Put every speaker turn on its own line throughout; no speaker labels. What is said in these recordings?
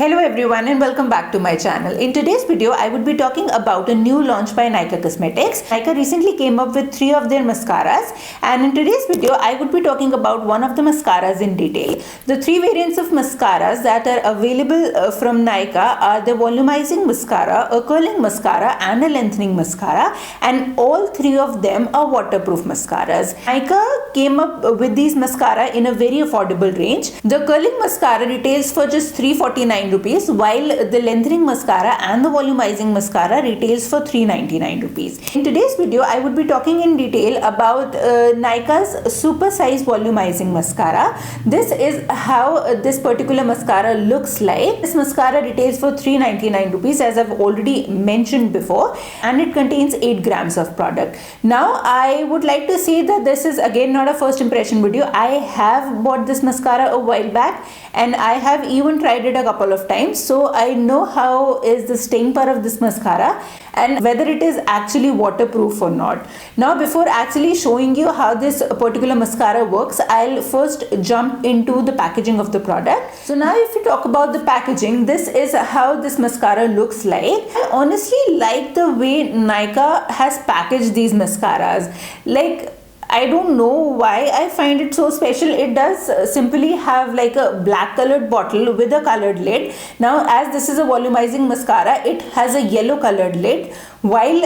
Hello everyone and welcome back to my channel. In today's video, I would be talking about a new launch by Nykaa Cosmetics. Nykaa recently came up with 3 of their mascaras, and in today's video, I would be talking about one of the mascaras in detail. The 3 variants of mascaras that are available from Nykaa are the volumizing mascara, a curling mascara and a lengthening mascara, and all 3 of them are waterproof mascaras. Nykaa came up with these mascara in a very affordable range. The curling mascara retails for just 349 rupees, while the lengthening mascara and the volumizing mascara retails for 399 rupees. In today's video, I would be talking in detail about Nykaa's super size volumizing mascara. This is how this particular mascara looks like. This mascara retails for 399 rupees, as I've already mentioned before, and it contains 8 grams of product. Now, I would like to say that this is again not a first impression video. I have bought this mascara a while back, and I have even tried it a couple of times, so I know how is the staying power of this mascara and whether it is actually waterproof or not. Now, before actually showing you how this particular mascara works, I'll first jump into the packaging of the product. So now if we talk about the packaging, this is how this mascara looks like. I honestly like the way Nykaa has packaged these mascaras. Like, I don't know why I find it so special. It does simply have like a black colored bottle with a colored lid. Now, as this is a volumizing mascara, it has a yellow colored lid, while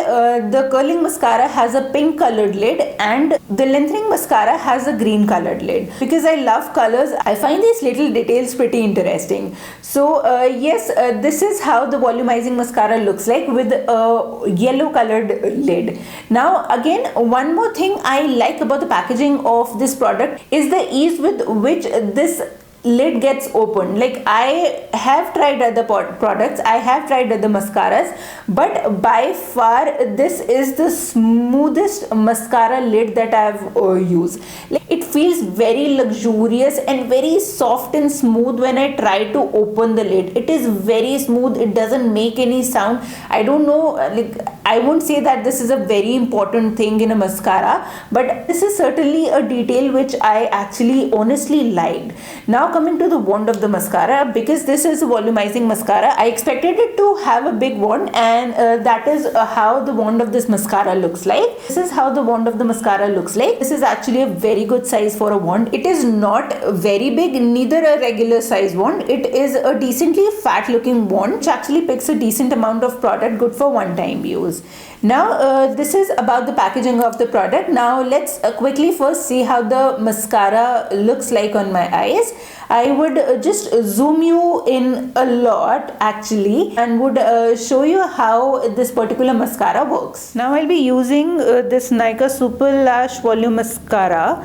the curling mascara has a pink colored lid and the lengthening mascara has a green colored lid. Because I love colors, I find these little details pretty interesting. So yes, this is how the volumizing mascara looks like with a yellow colored lid. Now again, one more thing I like about the packaging of this product is the ease with which this lid gets open. Like, I have tried other products, I have tried other mascaras, but by far this is the smoothest mascara lid that I have used. Like, it feels very luxurious and very soft and smooth when I try to open the lid. It is very smooth, it doesn't make any sound. I don't know, like, I won't say that this is a very important thing in a mascara, but this is certainly a detail which I actually honestly liked. Now, coming to the wand of the mascara, because this is a volumizing mascara, I expected it to have a big wand, and that is how the wand of this mascara looks like. This is how the wand of the mascara looks like. This is actually a very good size for a wand. It is not very big, neither a regular size wand. It is a decently fat looking wand which actually picks a decent amount of product, good for one time use. Now this is about the packaging of the product. Now let's quickly first see how the mascara looks like on my eyes. I would just zoom you in a lot actually, and would show you how this particular mascara works. Now I'll be using this Nykaa Super Lash Volume Mascara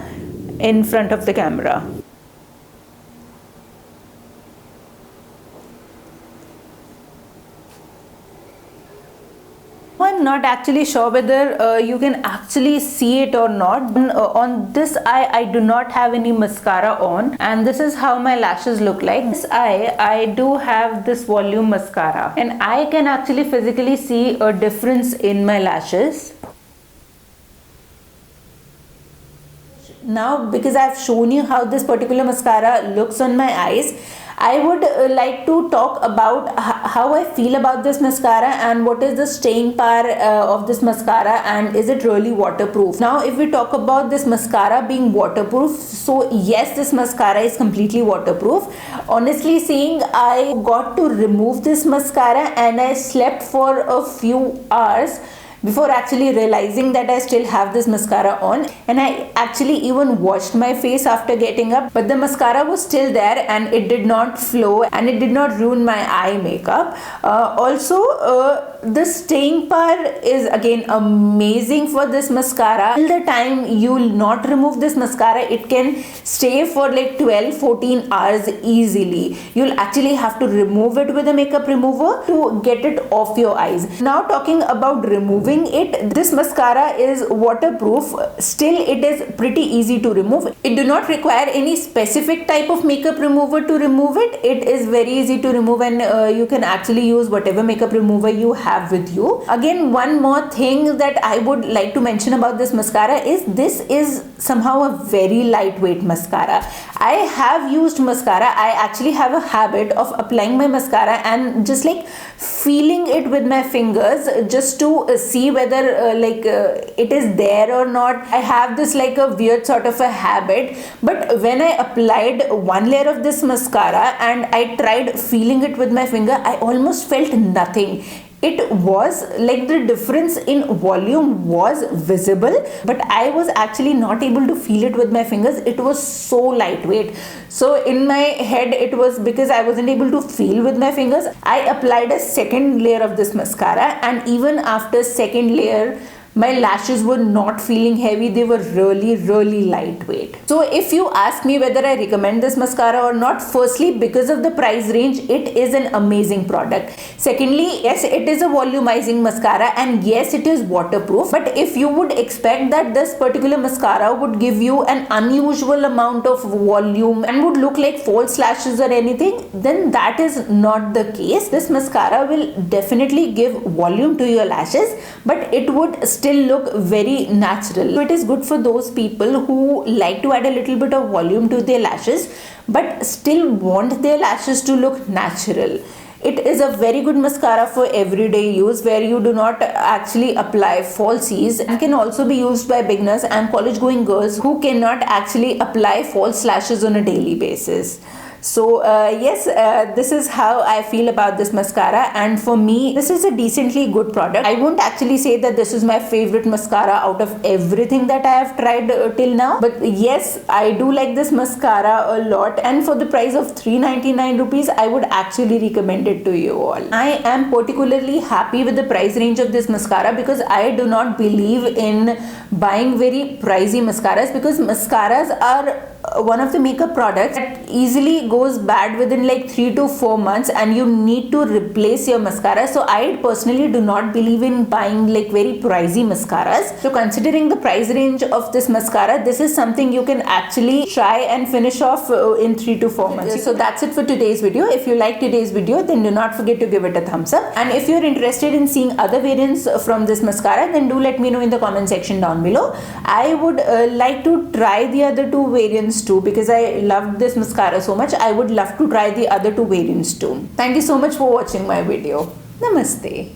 in front of the camera. I'm not actually sure whether you can actually see it or not. On this eye, I do not have any mascara on, and this is how my lashes look like. This eye, I do have this volume mascara, and I can actually physically see a difference in my lashes. Now, because I've shown you how this particular mascara looks on my eyes, I would like to talk about how I feel about this mascara and what is the staying power of this mascara, and is it really waterproof. Now, if we talk about this mascara being waterproof, so yes, this mascara is completely waterproof. Honestly saying, I got to remove this mascara and I slept for a few hours before actually realizing that I still have this mascara on, and I actually even washed my face after getting up, but the mascara was still there and it did not flow and it did not ruin my eye makeup. Also, the staying power is again amazing for this mascara. Till the time you will not remove this mascara, it can stay for like 12-14 hours easily. You'll actually have to remove it with a makeup remover to get it off your eyes. Now, talking about removing it, this mascara is waterproof. Still, it is pretty easy to remove. It do not require any specific type of makeup remover to remove it. It is very easy to remove, and you can actually use whatever makeup remover you have have with you. Again, one more thing that I would like to mention about this mascara is this is somehow a very lightweight mascara. I have used mascara. I actually have a habit of applying my mascara and just like feeling it with my fingers just to see whether it is there or not. I have this like a weird sort of a habit, but when I applied one layer of this mascara and I tried feeling it with my finger, I almost felt nothing. It was like the difference in volume was visible, but I was actually not able to feel it with my fingers. It was so lightweight. So in my head, it was because I wasn't able to feel with my fingers. I applied a second layer of this mascara, and even after second layer, my lashes were not feeling heavy. They were really lightweight. So if you ask me whether I recommend this mascara or not, firstly, because of the price range, it is an amazing product. Secondly, yes, it is a volumizing mascara, and yes, it is waterproof. But if you would expect that this particular mascara would give you an unusual amount of volume and would look like false lashes or anything, then that is not the case. This mascara will definitely give volume to your lashes, but it would still look very natural. So it is good for those people who like to add a little bit of volume to their lashes but still want their lashes to look natural. It is a very good mascara for everyday use where you do not actually apply falsies, and can also be used by beginners and college going girls who cannot actually apply false lashes on a daily basis. So yes, this is how I feel about this mascara, and for me this is a decently good product. I won't actually say that this is my favorite mascara out of everything that I have tried till now, but yes, I do like this mascara a lot, and for the price of 399 rupees I would actually recommend it to you all. I am particularly happy with the price range of this mascara because I do not believe in buying very pricey mascaras, because mascaras are one of the makeup products that easily goes bad within like 3 to 4 months, and you need to replace your mascara. So I personally do not believe in buying like very pricey mascaras. So considering the price range of this mascara, this is something you can actually try and finish off in 3 to 4 months. So that's it for today's video. If you like today's video, then do not forget to give it a thumbs up, and if you're interested in seeing other variants from this mascara, then do let me know in the comment section down below. I would like to try the other two variants too, because I loved this mascara so much. I would love to try the other two variants too. Thank you so much for watching my video. Namaste.